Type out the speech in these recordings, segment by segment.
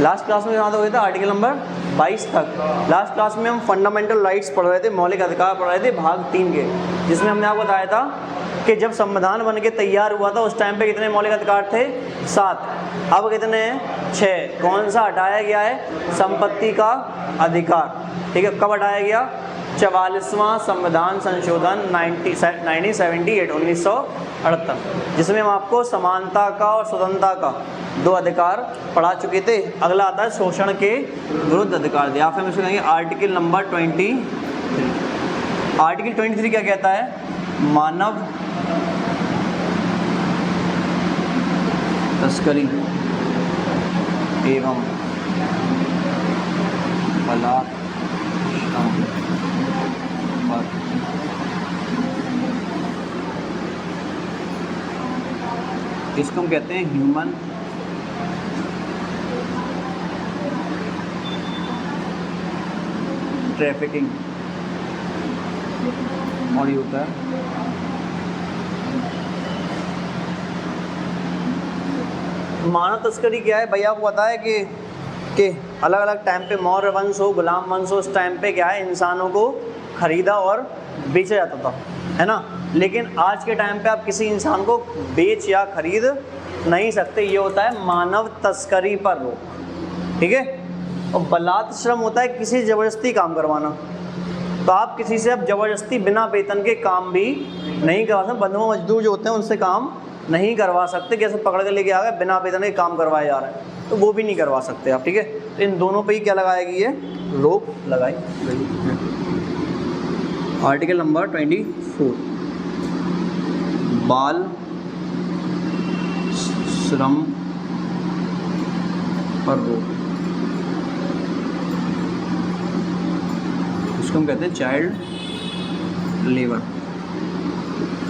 Last class में कहाँ तक हुए थे? आर्टिकल नंबर 22 तक। लास्ट क्लास में हम फंडामेंटल राइट्स पढ़ रहे थे, मौलिक अधिकार पढ़ रहे थे भाग 3 के, जिसमें हमने आपको बताया था कि जब संविधान बन के तैयार हुआ था उस टाइम पे कितने मौलिक अधिकार थे? 7। अब कितने हैं? 6। कौन सा हटाया गया है? संपत्ति का अधिकार। ठीक है, कब हटाया गया? 44वां संविधान संशोधन 1978 1978, जिसमें हम आपको समानता का और स्वतंत्रता का 2 अधिकार पढ़ा चुके थे। अगला आता है शोषण के विरुद्ध अधिकार, या फिर हम इसको कहेंगे आर्टिकल नंबर 23। आर्टिकल 23 क्या कहता है? मानव तस्करी एवं बलात्कार पर इसको हम कहते हैं ह्यूमन ट्रैफिकिंग, और ये होता है मानव तस्करी। क्या है भैया, आपको पता है कि अलग अलग टाइम पे मौर्य वंश हो, गुलाम वंश हो, उस टाइम पे क्या है इंसानों को खरीदा और बेचा जाता था, है ना। लेकिन आज के टाइम पे आप किसी इंसान को बेच या खरीद नहीं सकते, ये होता है मानव तस्करी पर रोक। ठीक है। और बलात् श्रम होता है किसी ज़बरदस्ती काम करवाना, तो आप किसी से अब ज़बरदस्ती बिना वेतन के काम भी नहीं करवा सकते। बंधुआ मजदूर जो होते हैं उनसे काम नहीं करवा सकते, कैसे पकड़ के लेके आ गए बिना वेतन के काम करवाए जा रहे हैं, तो वो भी नहीं करवा सकते आप। ठीक है, तो इन दोनों पे ही क्या लगाएगी? ये रोक लगाई गई है। आर्टिकल नंबर 24 बाल श्रम पर रोक, इसको हम कहते हैं चाइल्ड लेबर।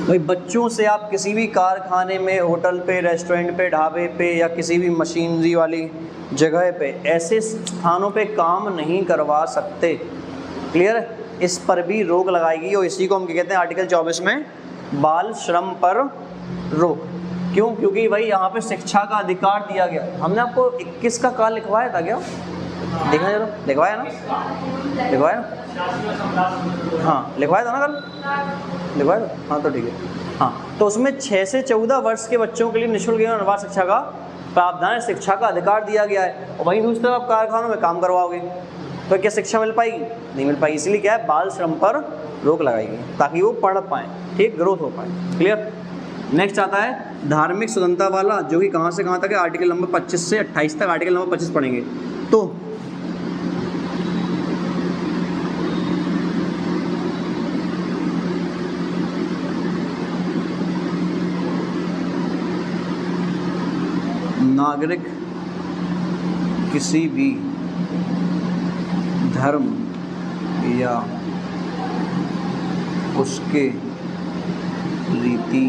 भाई बच्चों से आप किसी भी कारखाने में, होटल पे, रेस्टोरेंट पे, ढाबे पे या किसी भी मशीनरी वाली जगह पे, ऐसे स्थानों पे काम नहीं करवा सकते। क्लियर है? इस पर भी रोक लगाएगी, और इसी को हम क्या कहते हैं आर्टिकल 24 में बाल श्रम पर रोक। क्यों? क्योंकि भाई यहाँ पे शिक्षा का अधिकार दिया गया। हमने आपको 21 का काल लिखवाया था क्या? देखना जरा, लिखवाया ना? लिखवाया ना? हाँ लिखवाया था ना कल? लिखवाया था? हाँ तो ठीक है। हाँ, तो उसमें 6 से 14 वर्ष के बच्चों के लिए निःशुल्क एवं निर्बाध शिक्षा का प्रावधान, शिक्षा का अधिकार दिया गया है। और वहीं दूसरी तरफ आप कारखानों में काम करवाओगे तो क्या शिक्षा मिल पाएगी? नहीं मिल पाएगी। इसलिए क्या है, बाल श्रम पर रोक लगाएगी ताकि वो पढ़ पाएँ, ठीक, ग्रोथ हो पाए। क्लियर? नेक्स्ट आता है धार्मिक स्वतंत्रता वाला, जो कि कहाँ से कहाँ तक है? आर्टिकल नंबर 25 से 28 तक। आर्टिकल नंबर 25 पढ़ेंगे। तो नागरिक किसी भी धर्म या उसके रीति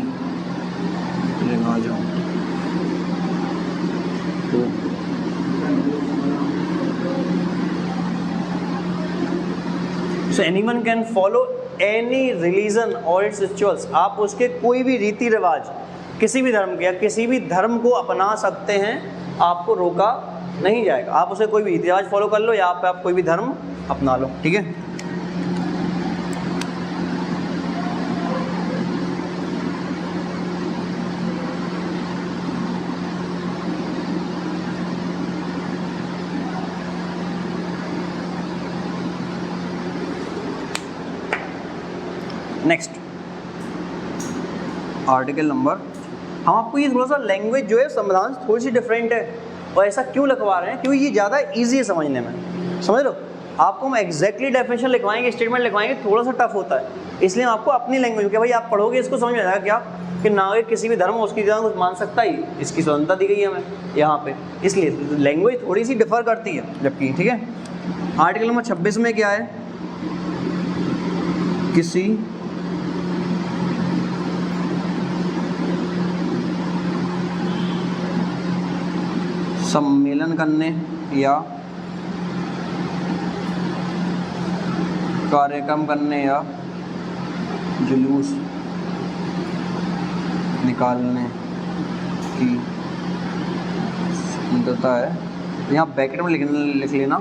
रिवाजों को so anyone can follow any religion और इट्स रिचुअल्स। आप उसके कोई भी रीति रिवाज किसी भी धर्म के या किसी भी धर्म को अपना सकते हैं, आपको रोका नहीं जाएगा। आप उसे कोई भी रीति रिवाज फॉलो कर लो या आप कोई भी धर्म अपना लो। ठीक है। नेक्स्ट आर्टिकल नंबर, हम आपको ये थोड़ा सा लैंग्वेज जो है संविधान थोड़ी सी डिफरेंट है, और ऐसा क्यों लिखवा रहे हैं? क्योंकि ये ज़्यादा इजी है समझने में। समझ लो, आपको हम एग्जैक्टली डेफिनेशन लिखवाएंगे, स्टेटमेंट लिखवाएंगे, थोड़ा सा टफ होता है, इसलिए हम आपको अपनी लैंग्वेज के भाई आप पढ़ोगे इसको समझ में आएगा क्या कि नागरिक किसी भी धर्म उसकी जगह कुछ मान सकता ही, इसकी स्वतंत्रता दी गई है हमें यहाँ पे, इसलिए लैंग्वेज थोड़ी सी डिफर करती है जबकि। ठीक है। आर्टिकल नंबर 26 में क्या है? किसी सम्मेलन करने या कार्यक्रम करने या जुलूस निकालने की स्वतंत्रता है यहाँ ब्रैकेट में लिख लेना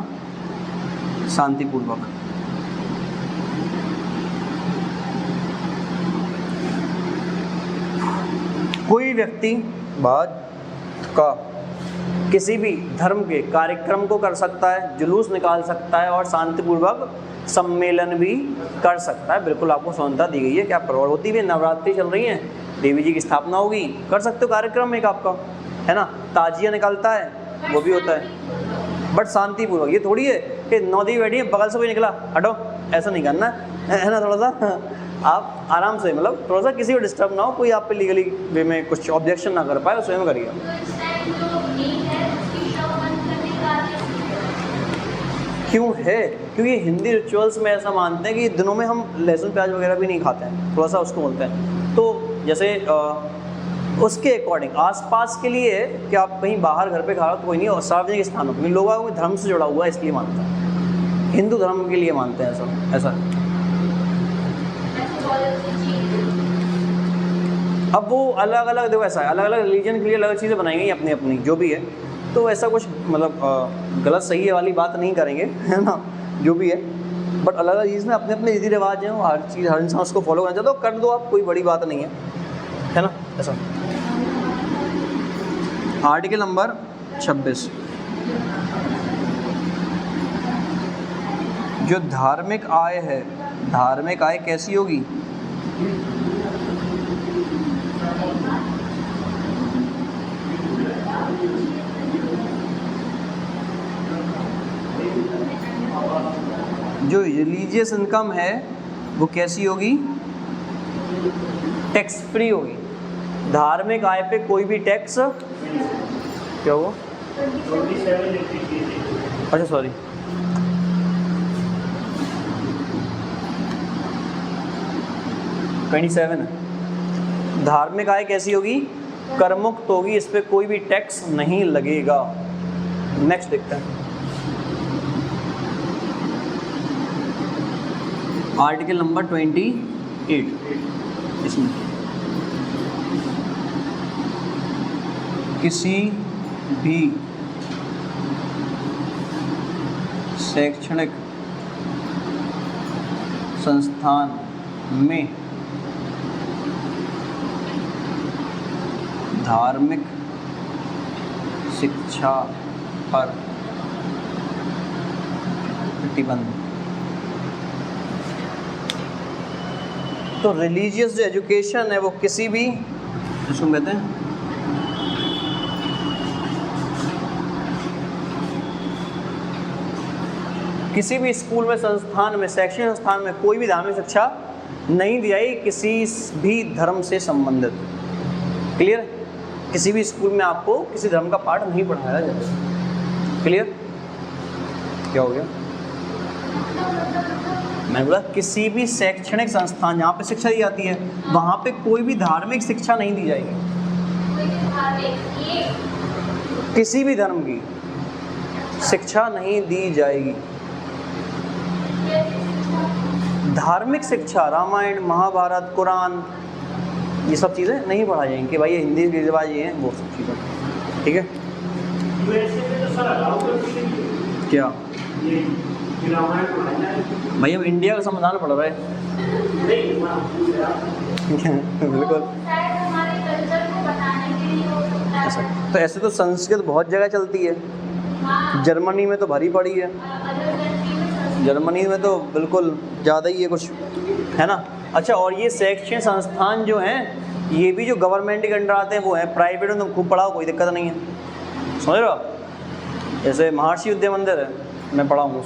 शांतिपूर्वक। कोई व्यक्ति का किसी भी धर्म के कार्यक्रम को कर सकता है, जुलूस निकाल सकता है और शांतिपूर्वक सम्मेलन भी कर सकता है। बिल्कुल आपको स्वतंत्रता दी गई है कि आप होती भी नवरात्रि चल रही है, देवी जी की स्थापना होगी, कर सकते हो कार्यक्रम एक आपका, है ना। ताजिया निकलता है, वो भी होता है, बट शांतिपूर्वक। ये थोड़ी है कि नौदी बैठी है, बगल से कोई निकला हटो, ऐसा नहीं करना है ना। थोड़ा सा आप आराम से, मतलब थोड़ा सा किसी को डिस्टर्ब ना हो, कोई आप पे लीगली वे में कुछ ऑब्जेक्शन ना कर पाए, उस में करिए। क्यों है? क्योंकि हिंदी रिचुअल्स में ऐसा मानते हैं कि दिनों में हम लहसुन प्याज वगैरह भी नहीं खाते हैं, थोड़ा सा उसको बोलते हैं। तो जैसे उसके अकॉर्डिंग आसपास के लिए कि आप कहीं बाहर घर पे खा रहे हो तो कोई नहीं, और सार्वजनिक स्थानों पर लोगों को धर्म से जुड़ा हुआ है इसलिए मानते हैं, हिंदू धर्म के लिए मानते हैं ऐसा। अब वो अलग अलग देखो, ऐसा है अलग अलग रिलीजन के लिए अलग चीज़ें बनाई गई अपनी अपनी, जो भी है। तो ऐसा कुछ मतलब गलत सही है वाली बात नहीं करेंगे, है ना, जो भी है। बट अलग अलग चीज़ में अपने अपने रीति रिवाज हैं, हर चीज़ हर इंसान उसको फॉलो करना चाहता है, तो कर दो आप, कोई बड़ी बात नहीं है ना, ऐसा। आर्टिकल नंबर 26, जो धार्मिक आय है, धार्मिक आय कैसी होगी? जो रिलीजियस इनकम है वो कैसी होगी? टैक्स फ्री होगी। धार्मिक आय पे कोई भी टैक्स, क्या हुआ? अच्छा सॉरी, धार्मिक आय कैसी होगी? करमुक्त होगी, इस पे कोई भी टैक्स नहीं लगेगा। नेक्स्ट देखते हैं आर्टिकल नंबर 28। इसमें किसी भी शैक्षणिक संस्थान में धार्मिक शिक्षा पर प्रतिबंध। तो रिलीजियस जो एजुकेशन है वो किसी भी, जिसको कहते हैं किसी भी स्कूल में, संस्थान में, शैक्षणिक संस्थान में कोई भी धार्मिक शिक्षा नहीं दी जाएगी किसी भी धर्म से संबंधित। क्लियर? किसी भी स्कूल में आपको किसी धर्म का पाठ नहीं पढ़ाया जाएगा। क्लियर? क्या हो गया? मैंने बोला किसी भी शैक्षणिक संस्थान जहाँ पे शिक्षा दी जाती है वहाँ पे कोई भी धार्मिक शिक्षा नहीं दी जाएगी, किसी भी धर्म की शिक्षा नहीं दी जाएगी। धार्मिक शिक्षा, रामायण, महाभारत, कुरान, ये सब चीज़ें नहीं पढ़ाई जाएंगी कि भाई ये हिंदी रीति रिवाज ये हैं, वो सब चीज़ें। ठीक है? क्या भाई हम इंडिया का संविधान पढ़ रहे हैं? बिल्कुल। तो ऐसे तो संस्कृत बहुत जगह चलती है, जर्मनी में तो भरी पड़ी है, जर्मनी में तो बिल्कुल ज़्यादा ही है कुछ, है ना। अच्छा, और ये शैक्षणिक संस्थान जो हैं ये भी जो गवर्नमेंट के अंडर आते हैं वो हैं, प्राइवेट में तुम खूब पढ़ाओ, कोई दिक्कत नहीं है, समझ रहे हो आप। जैसे महर्षि विद्या मंदिर है, मैं पढ़ा हूँ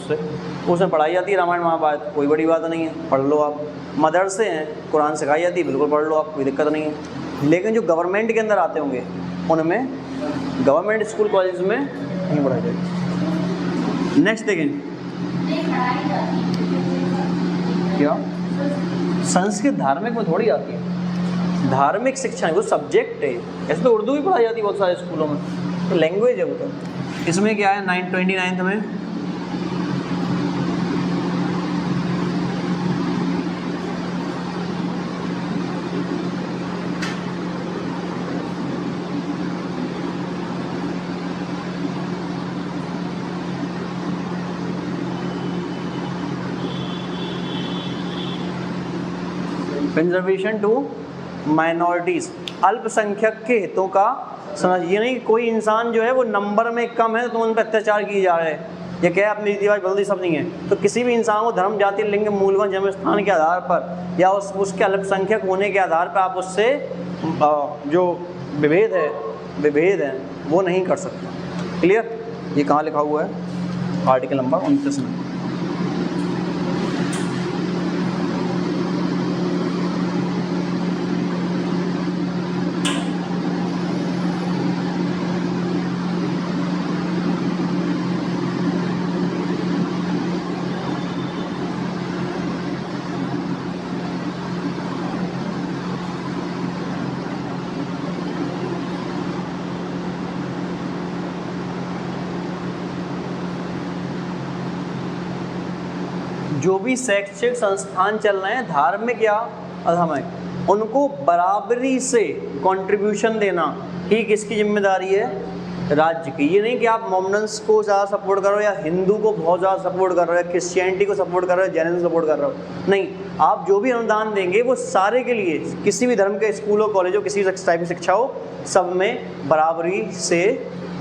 उसमें पढ़ाई जाती है रामायण महाभारत, कोई बड़ी बात नहीं है, पढ़ लो आप। मदरसे हैं, कुरान सिखाई जाती है, बिल्कुल पढ़ लो आप, कोई दिक्कत नहीं है। लेकिन जो गवर्नमेंट के अंदर आते होंगे उनमें, गवर्नमेंट स्कूल कॉलेज में नहीं पढ़ाई जाएगी। नेक्स्ट देखें, क्या संस्कृत धार्मिक में थोड़ी आती है, धार्मिक शिक्षा वो सब्जेक्ट है। ऐसे तो उर्दू भी पढ़ाई जाती है बहुत सारे स्कूलों में, तो लैंग्वेज है वो। तो इसमें क्या है 929 में कंजर्वेशन टू माइनॉरिटीज़, अल्पसंख्यक के हितों का समझ। ये नहीं कि कोई इंसान जो है वो नंबर में कम है तो उन पर अत्याचार किए जा रहे हैं, ये क्या है अपनी रीतिवाज बदलती सब नहीं है। तो किसी भी इंसान को धर्म, जाति, लिंग, मूलवान, जन्म स्थान के आधार पर या उसके अल्पसंख्यक होने के आधार पर आप उससे जो विभेद है वो नहीं कर सकते। क्लियर? ये कहाँ लिखा हुआ है? आर्टिकल नंबर 29 में। जो भी शैक्षिक संस्थान चल रहे हैं, धार्मिक या अधार्मिक, उनको बराबरी से कंट्रीब्यूशन देना ही किसकी जिम्मेदारी है? राज्य की। ये नहीं कि आप मोमडन्स को ज़्यादा सपोर्ट करो या हिंदू को बहुत ज़्यादा सपोर्ट कर रहे हो या क्रिश्चियनिटी को सपोर्ट कर रहे हो, जैनिज्म को सपोर्ट कर रहे हो, नहीं। आप जो भी अनुदान देंगे वो सारे के लिए, किसी भी धर्म के स्कूल हो, कॉलेज हो, किसी भी टाइप की शिक्षा हो, सब में बराबरी से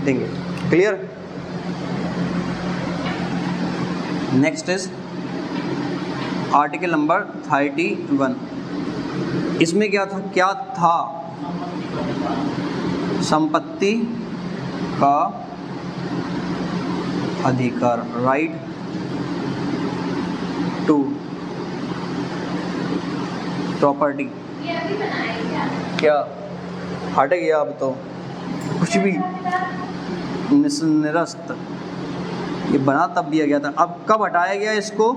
देंगे। Clear? Next is article number 31। इसमें क्या था? संपत्ति का अधिकार, राइट टू प्रॉपर्टी। क्या हट गया? अब तो कुछ भी निरस्त, ये बना तब दिया गया था, अब कब हटाया गया इसको?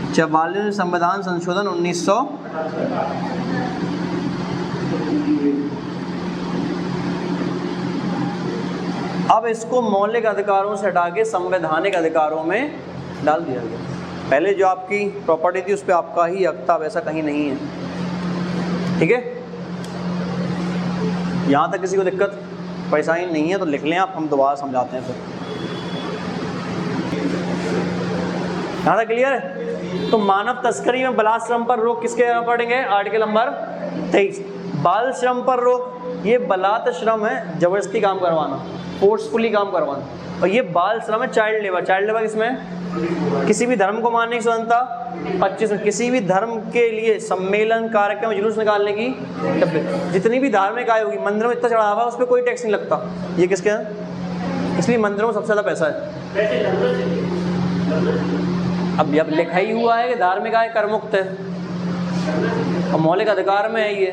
44वें संविधान संशोधन 1900। अब इसको मौलिक अधिकारों से हटा के संवैधानिक अधिकारों में डाल दिया गया। पहले जो आपकी प्रॉपर्टी थी उस पर आपका ही हक था, वैसा कहीं नहीं है। ठीक है? यहाँ तक किसी को दिक्कत परेशानी नहीं है तो लिख लें आप, हम दोबारा समझाते हैं फिर। यहाँ तक क्लियर है? तो मानव तस्करी में बलात्श्रम पर रोक किसके पढ़ेंगे? Article number 23। बाल श्रम पर रोक, ये बलात् श्रम है, जबरदस्ती काम करवाना, फोर्सफुली काम करवाना, और ये बाल श्रम है चाइल्ड लेबर। चाइल्ड लेबर किसमें? किसी भी धर्म को मानने की स्वतंत्रता 25 में, किसी भी धर्म के लिए सम्मेलन, कार्यक्रम, जुलूस निकालने की, जितनी भी धार्मिक आय होगी, मंदिरों में इतना चढ़ावा है उस पर कोई टैक्स नहीं लगता। ये किसके है? इसलिए मंदिरों में सबसे ज़्यादा पैसा है। अब लिखा ही हुआ है कि धार्मिक आय कर मुक्त है और मौलिक अधिकार में है ये।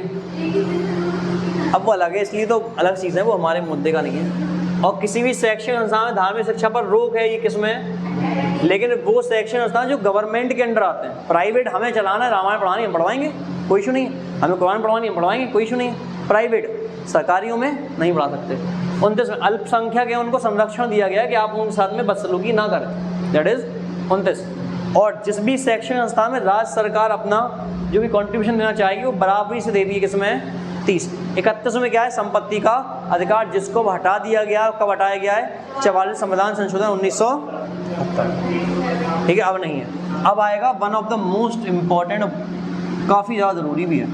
अब वो अलग है, इसलिए तो अलग चीज़ है, वो हमारे मुद्दे का नहीं है। और किसी भी शैक्षणिक संस्थान में धार्मिक शिक्षा पर रोक है, ये किसमें? लेकिन वो शैक्षणिक संस्थान जो गवर्नमेंट के अंडर आते हैं। प्राइवेट हमें चलाना है, रामायण पढ़ानी है, पढ़वाएंगे, कोई इशू नहीं है। हमें कुरान पढ़वानी है, पढ़वाएंगे, कोई इशू नहीं है। प्राइवेट, सरकारियों में नहीं पढ़ा सकते। 29 में अल्पसंख्यक है, उनको संरक्षण दिया गया है कि आप उनके साथ में बदसलूकी ना करें। That is 29। और जिस भी शैक्षणिक संस्थान में राज्य सरकार अपना जो भी कंट्रीब्यूशन देना चाहेगी वो बराबरी से दे दी है। किसमें? 30। 31 में क्या है? संपत्ति का अधिकार, जिसको हटा दिया गया। कब हटाया गया है? 44 संविधान संशोधन 1970। ठीक है? अब नहीं है। अब आएगा one of the most important, काफ़ी ज़्यादा ज़रूरी भी है।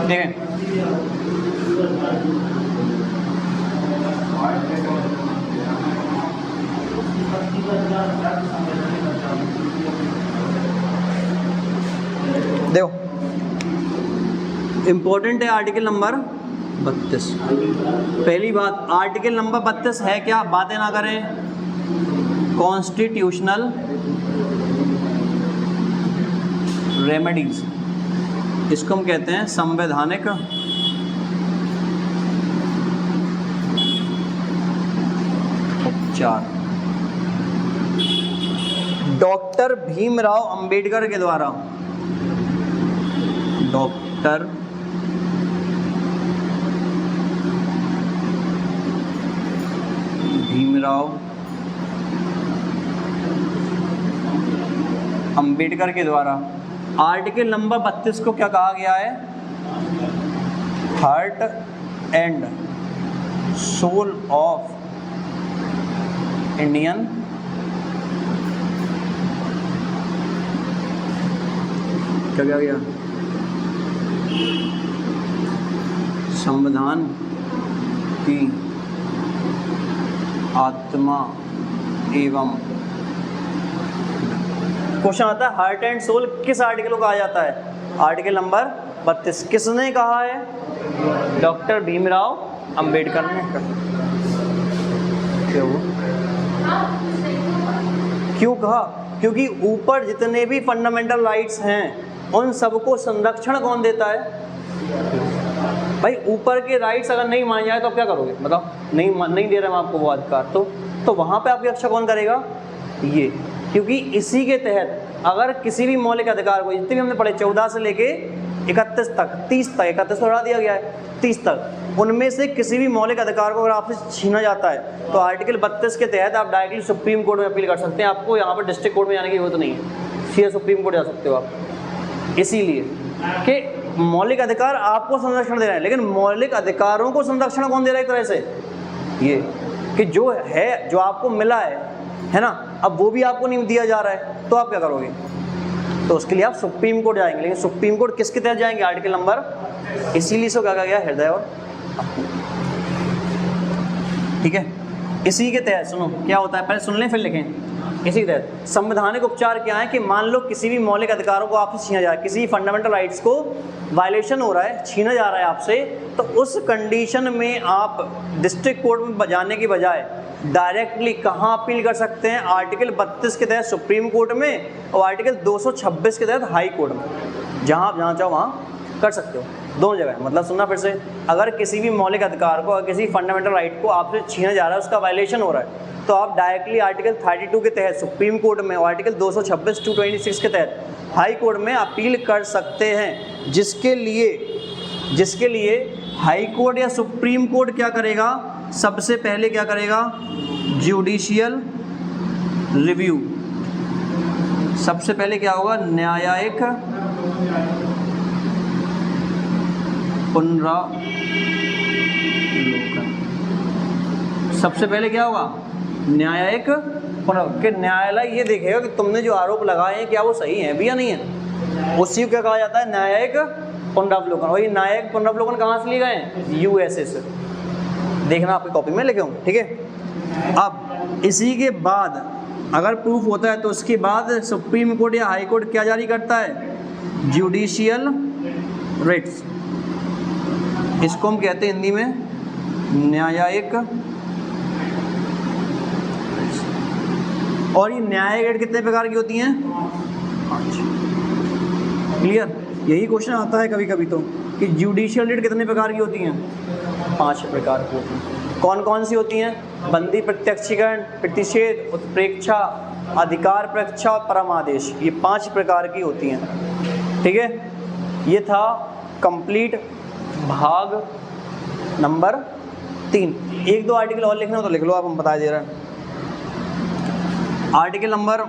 ठीक है? देखो इम्पोर्टेंट है आर्टिकल नंबर 32। पहली बात, आर्टिकल नंबर 32 है क्या? बातें ना करें। कॉन्स्टिट्यूशनल रेमेडीज, इसको हम कहते हैं संवैधानिक उपचार। डॉक्टर भीमराव अंबेडकर के द्वारा, डॉक्टर भीमराव अंबेडकर के द्वारा आर्टिकल नंबर 32 को क्या कहा गया है? Heart and soul of Indian क्या क्या गया? संविधान की आत्मा एवं क्वेश्चन आता है हार्ट एंड सोल किस आर्टिकल को कहा जाता है? Article number 32। किसने कहा है? डॉक्टर भीमराव अंबेडकर ने। क्यों कहा? क्योंकि ऊपर जितने भी फंडामेंटल राइट्स हैं उन सबको संरक्षण कौन देता है? भाई ऊपर के राइट्स अगर नहीं माने जाए तो आप क्या करोगे बताओ? नहीं दे रहे हम आपको वो अधिकार, तो वहाँ पे आपकी रक्षा कौन करेगा? ये। क्योंकि इसी के तहत अगर किसी भी मौलिक अधिकार को, जितने भी हमने पढ़े 14 से लेके 31 तक, 30 तक, 31 तो हटा दिया गया है, 30 तक, उनमें से किसी भी मौलिक अधिकार को अगर आपसे छीना जाता है तो आर्टिकल 32 के तहत आप डायरेक्टली सुप्रीम कोर्ट में अपील कर सकते हैं। आपको यहाँ पर डिस्ट्रिक्ट कोर्ट में जाने की जरूरत नहीं है, सीधे सुप्रीम कोर्ट जा सकते हो आप। इसीलिए कि मौलिक अधिकार आपको संरक्षण दे रहे हैं, लेकिन मौलिक अधिकारों को संरक्षण कौन दे रहा है? एक तरह से ये कि जो है, जो आपको मिला है ना, अब वो भी आपको नहीं दिया जा रहा है, तो आप क्या करोगे? तो उसके लिए आप सुप्रीम कोर्ट जाएंगे। लेकिन सुप्रीम कोर्ट किसके तहत जाएंगे? आर्टिकल नंबर, इसीलिए इसको क्या कहा गया? हृदय और, ठीक है, इसी के तहत। सुनो क्या होता है, पहले सुन लें फिर लिखें। इसी के तहत संवैधानिक उपचार क्या है कि मान लो किसी भी मौलिक अधिकारों को आपसे छीना जा रहा है, किसी फंडामेंटल राइट्स को वायलेशन हो रहा है, छीना जा रहा है आपसे, तो उस कंडीशन में आप डिस्ट्रिक्ट कोर्ट में जाने की बजाय डायरेक्टली कहाँ अपील कर सकते हैं? आर्टिकल 32 के तहत सुप्रीम कोर्ट में और आर्टिकल 226 के तहत हाई कोर्ट में। जहाँ आप जहाँ चाहो वहाँ कर सकते हो, दोनों जगह। मतलब सुनना फिर से, अगर किसी भी मौलिक अधिकार को, अगर किसी फंडामेंटल राइट को आपसे छीना जा रहा है, उसका वायलेशन हो रहा है, तो आप डायरेक्टली आर्टिकल 32 के तहत सुप्रीम कोर्ट में और आर्टिकल 226 टू 26 के तहत हाई कोर्ट में अपील कर सकते हैं। जिसके लिए हाई कोर्ट या सुप्रीम कोर्ट क्या करेगा? सबसे पहले क्या करेगा? Judicial review. सबसे पहले क्या होगा? न्यायिक पुनरावलोकन। सबसे पहले क्या होगा? न्यायिक पुनरावलोकन। न्यायालय ये देखेगा कि तुमने जो आरोप लगाए हैं क्या वो सही है भी या नहीं है। उसी को क्या कहा जाता है? न्यायिक पुनरावलोकन। और ये न्यायिक पुनरावलोकन कहाँ से लिए गए हैं? यूएसए से। देखना आपकी कॉपी में लिखे होंगे, ठीक है। अब इसी के बाद अगर प्रूफ होता है तो उसके बाद सुप्रीम कोर्ट या हाई कोर्ट क्या जारी करता है? Judicial writs. इसको हम कहते हैं हिंदी में न्यायिक। और ये न्यायिक रिट कितने प्रकार की होती हैं? 5। क्लियर? यही क्वेश्चन आता है कभी कभी तो कि जुडिशियल रिट कितने प्रकार की होती हैं? 5 प्रकार की होती हैं। कौन कौन सी होती हैं? बंदी प्रत्यक्षीकरण, प्रतिषेध, उत्प्रेक्षा, अधिकार प्रक्षा और परमादेश। ये 5 प्रकार की होती हैं, ठीक है। ये था कंप्लीट भाग नंबर 3। 1-2 आर्टिकल और लिखना हो तो लिख लो आप, हम बता दे रहे हैं। आर्टिकल नंबर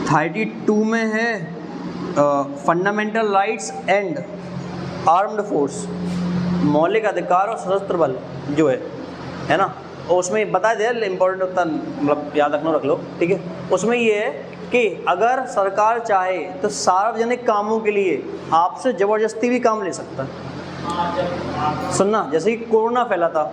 32 में है fundamental rights and armed force, मौलिक अधिकार और सशस्त्र बल जो है ना, और उसमें बता दे इम्पोर्टेंट होता, मतलब याद रखना, रख लो, ठीक है। उसमें ये है कि अगर सरकार चाहे तो सार्वजनिक कामों के लिए आपसे ज़बरदस्ती भी काम ले सकता है। सुनना, जैसे ही कोरोना फैला था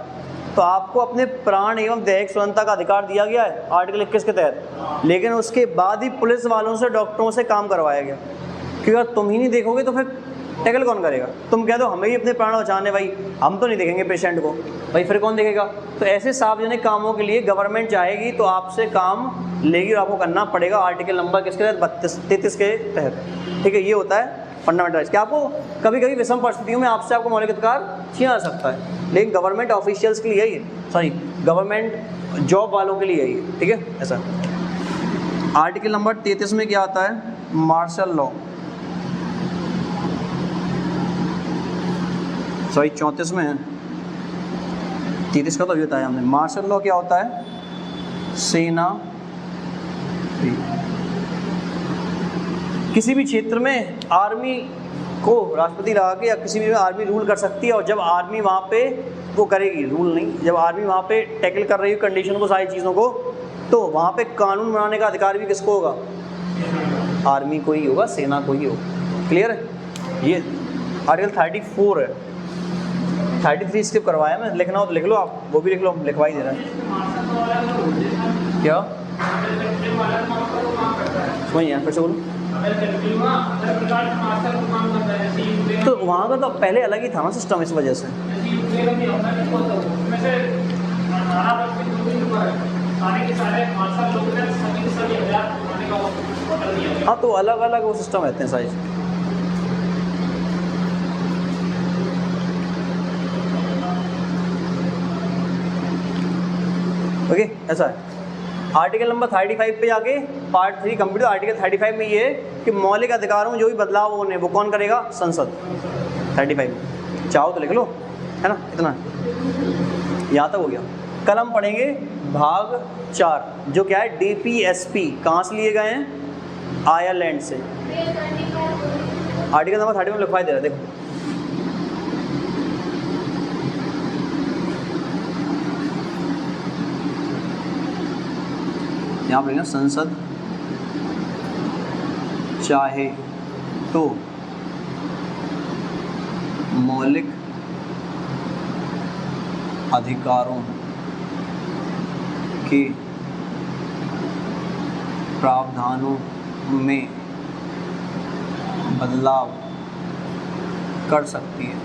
तो आपको अपने प्राण एवं दैहिक स्वतंत्रता का अधिकार दिया गया है आर्टिकल 21 के तहत, लेकिन उसके बाद ही पुलिस वालों से, डॉक्टरों से काम करवाया गया। क्योंकि अगर तुम ही नहीं देखोगे तो फिर टैकल कौन करेगा? तुम कह दो हमें ही अपने प्राण बचाने, भाई हम तो नहीं देखेंगे पेशेंट को, भाई फिर कौन देखेगा? तो ऐसे सार्वजनिक कामों के लिए गवर्नमेंट चाहेगी तो आपसे काम लेगी और आपको करना पड़ेगा आर्टिकल नंबर किसके तहत? 33 के तहत, ठीक है। ये होता है फंडामेंटल राइट्स। क्या आपको कभी कभी विषम परिस्थितियों में आपको मौलिक अधिकार छीना जा सकता है, लेकिन गवर्नमेंट ऑफिशियल्स के लिए ही, सॉरी गवर्नमेंट जॉब वालों के लिए ही, ठीक है, ऐसा। आर्टिकल नंबर 33 में क्या आता है? Martial law. सॉरी 34 में है, 33 का तो अभी बताया हमने। मार्शल लॉ क्या होता है? सेना किसी भी क्षेत्र में आर्मी को राष्ट्रपति लगा के या किसी भी आर्मी रूल कर सकती है, और जब आर्मी वहाँ पे वो करेगी, रूल नहीं, जब आर्मी वहाँ पे टैकल कर रही है कंडीशन को, सारी चीज़ों को, तो वहाँ पे कानून बनाने का अधिकार भी किसको होगा? आर्मी को ही होगा, सेना को ही होगा। क्लियर है? ये आर्टिकल 34 है, 33 स्किप करवाया मैं, लिखना हो तो लिख लो आप, वो भी लिख लो, लिखवा ही दे रहा है। क्या समझ यहाँ फिर से बोलो। तो वहाँ का तो पहले अलग ही था ना सिस्टम, इस वजह से। हाँ तो अलग अलग वो सिस्टम रहते हैं साइज। ओके ऐसा है। आर्टिकल नंबर 35 पे जाके पार्ट 3 कंप्लीट। आर्टिकल 35 में ये है कि मौलिक अधिकारों में जो भी बदलाव होने वो कौन करेगा? संसद। 35 में चाहो तो लिख लो, है ना, इतना यहाँ तक हो गया। कल हम पढ़ेंगे भाग 4 जो क्या है? DPSP कहाँ से लिए गए हैं? आयरलैंड से। आर्टिकल नंबर 30 में लिखवाई दे रहा है, देखो। यहाँ पर लिखना संसद चाहे तो मौलिक अधिकारों के प्रावधानों में बदलाव कर सकती है।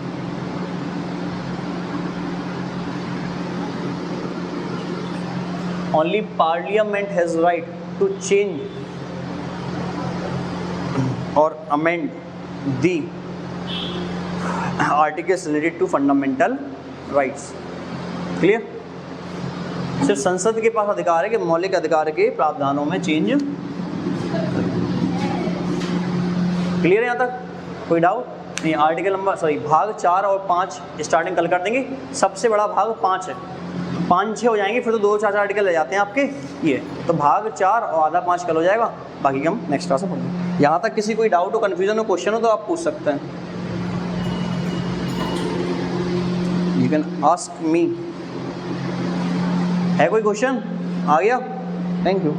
Only Parliament has right to change or amend the articles related to fundamental rights. Clear? सिर्फ संसद के पास अधिकार है कि मौलिक अधिकार के प्रावधानों में चेंज। क्लियर है यहाँ तक? कोई डाउट नहीं? आर्टिकल नंबर भाग 4 और 5 स्टार्टिंग कल कर देंगे। सबसे बड़ा भाग 5 है, 5-6 हो जाएंगे, फिर तो 2-4 आर्टिकल ले जाते हैं आपके ये। तो भाग 4 और आधा 5 कल हो जाएगा, बाकी हम नेक्स्ट क्लास में पढ़ेंगे। यहाँ तक किसी कोई डाउट हो, कन्फ्यूजन हो, क्वेश्चन हो तो आप पूछ सकते हैं। You can ask me. है कोई क्वेश्चन? आ गया? Thank you.